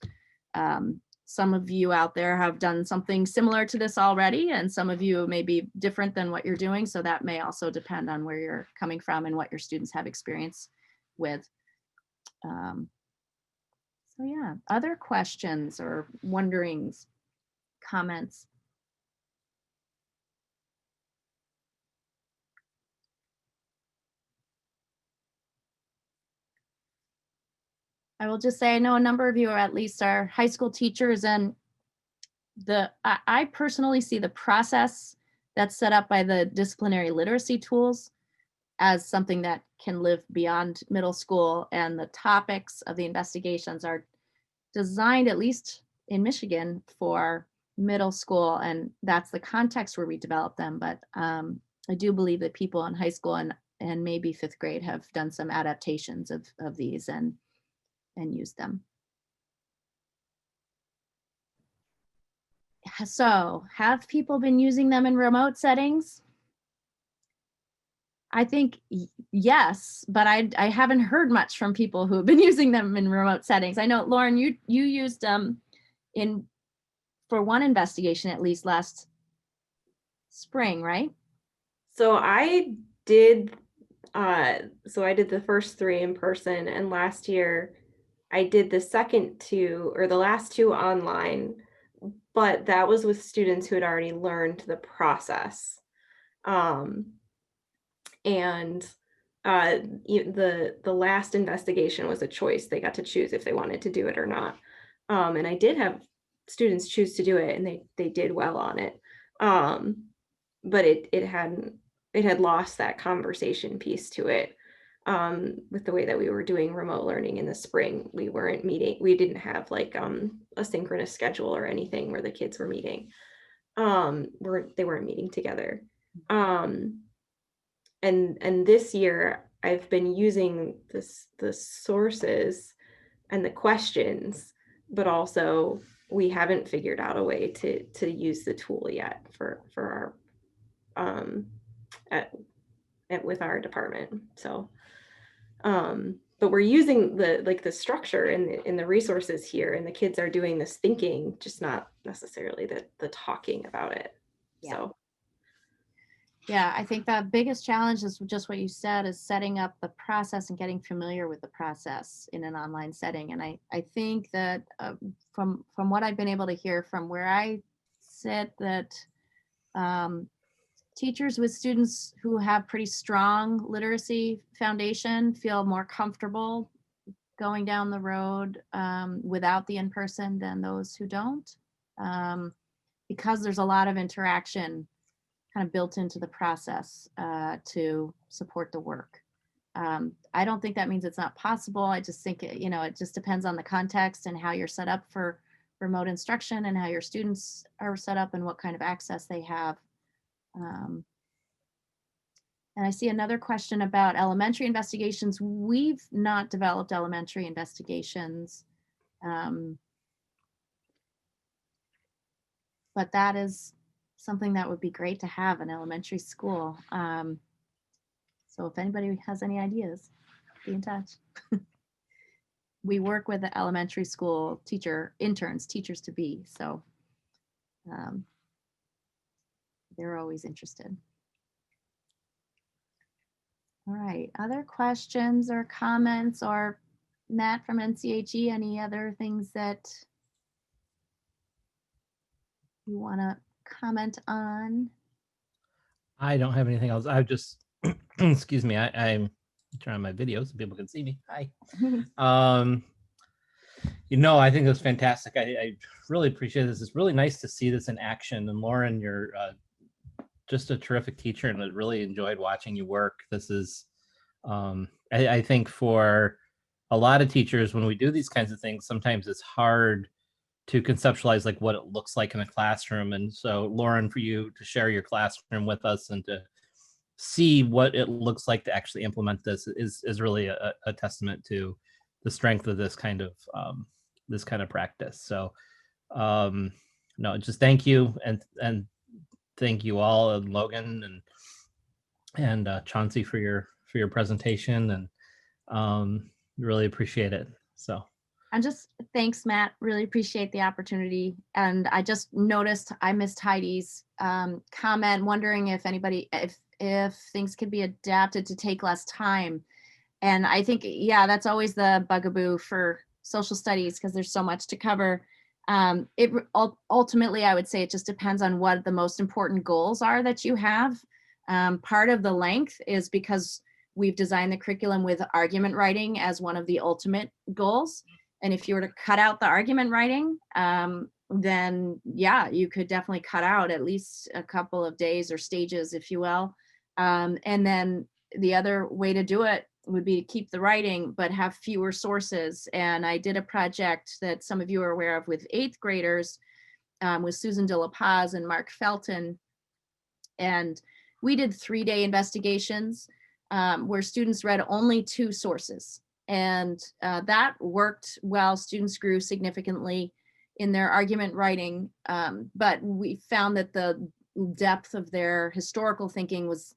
some of you out there have done something similar to this already, and some of you may be different than what you're doing. So that may also depend on where you're coming from and what your students have experience with. So yeah, other questions or wonderings, comments? I will just say, I know a number of you are at least are high school teachers, and I personally see the process that's set up by the disciplinary literacy tools as something that can live beyond middle school, and the topics of the investigations are designed, at least in Michigan, for middle school, and that's the context where we develop them. But I do believe that people in high school and maybe 5th grade have done some adaptations of these and used them. So have people been using them in remote settings? I think yes, but I haven't heard much from people who have been using them in remote settings. I know, Lauren, you used them for one investigation at least last spring, right? So I did the first 3 in person, and last year I did the second 2, or the last 2, online, but that was with students who had already learned the process. And the last investigation was a choice. They got to choose if they wanted to do it or not. And I did have students choose to do it, and they did well on it. But it had lost that conversation piece to it. With the way that we were doing remote learning in the spring, we weren't meeting. We didn't have like a synchronous schedule or anything where the kids were meeting. They weren't meeting together. And this year I've been using the sources and the questions, but also we haven't figured out a way to use the tool yet for our with our department. So but we're using the structure in the resources here, and the kids are doing this thinking, just not necessarily the talking about it. Yeah. So yeah, I think the biggest challenge is just what you said, is setting up the process and getting familiar with the process in an online setting. And I think that from what I've been able to hear from where I sit, that teachers with students who have pretty strong literacy foundation feel more comfortable going down the road without the in-person than those who don't, because there's a lot of interaction kind of built into the process to support the work. I don't think that means it's not possible. I just think, it just depends on the context and how you're set up for remote instruction, and how your students are set up and what kind of access they have. And I see another question about elementary investigations. We've not developed elementary investigations, but that is something that would be great to have in elementary school. So if anybody has any ideas, be in touch. We work with the elementary school interns, teachers to be, so they're always interested. All right, other questions or comments, or Matt from NCHE, any other things that you want to comment on? I don't have anything else. I've just, excuse me, I'm turning on my video so people can see me. Hi. I think it was fantastic. I really appreciate this. It's really nice to see this in action. And Lauren, your just a terrific teacher, and I really enjoyed watching you work. This is, I think for a lot of teachers, when we do these kinds of things, sometimes it's hard to conceptualize like what it looks like in a classroom. And so Lauren, for you to share your classroom with us and to see what it looks like to actually implement this is really a testament to the strength of this kind of practice. So no, just thank you, and thank you all, and Logan and Chauncey for your presentation, and really appreciate it. So. And just thanks, Matt. Really appreciate the opportunity. And I just noticed I missed Heidi's comment, wondering if anybody, if things could be adapted to take less time. And I think, yeah, that's always the bugaboo for social studies because there's so much to cover. Ultimately, I would say it just depends on what the most important goals are that you have. Part of the length is because we've designed the curriculum with argument writing as one of the ultimate goals. And if you were to cut out the argument writing, then yeah, you could definitely cut out at least a couple of days or stages, if you will. And then the other way to do it would be to keep the writing, but have fewer sources. And I did a project that some of you are aware of with 8th graders with Susan De La Paz and Mark Felton. And we did 3-day investigations where students read only 2 sources. And that worked well. Students grew significantly in their argument writing, but we found that the depth of their historical thinking was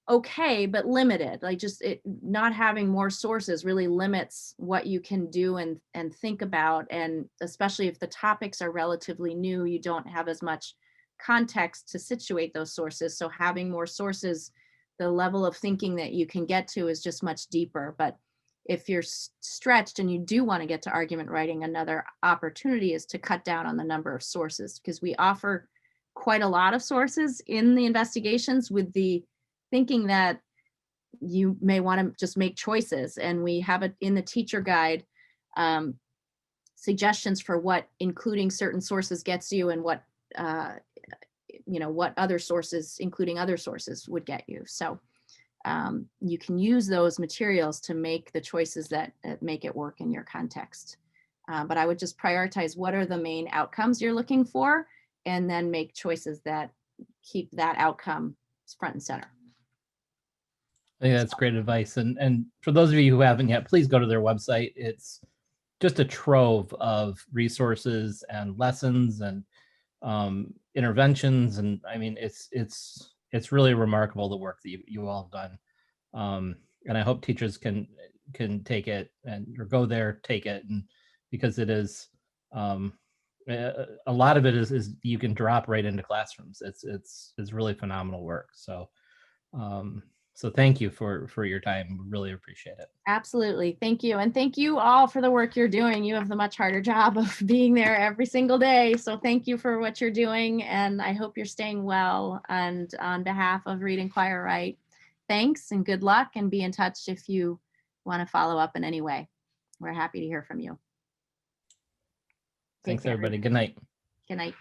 okay, but limited. Like just not having more sources really limits what you can do and think about. And especially if the topics are relatively new, you don't have as much context to situate those sources. So having more sources, the level of thinking that you can get to is just much deeper. But if you're stretched and you do want to get to argument writing, another opportunity is to cut down on the number of sources, because we offer quite a lot of sources in the investigations with the thinking that you may want to just make choices. And we have it in the teacher guide, suggestions for what including certain sources gets you and what, what other sources, including other sources, would get you. So you can use those materials to make the choices that make it work in your context. But I would just prioritize what are the main outcomes you're looking for, and then make choices that keep that outcome front and center. I think that's great advice. And for those of you who haven't yet, please go to their website. It's just a trove of resources and lessons and interventions. And I mean, it's really remarkable the work that you all have done. And I hope teachers can take it or go there, take it, and because it is a lot of it is you can drop right into classrooms. It's really phenomenal work. So so thank you for your time. Really appreciate it. Absolutely. Thank you. And thank you all for the work you're doing. You have the much harder job of being there every single day. So thank you for what you're doing. And I hope you're staying well. And on behalf of Read.Inquire.Write, thanks and good luck, and be in touch if you want to follow up in any way. We're happy to hear from you. Thanks, everybody. Good night. Good night.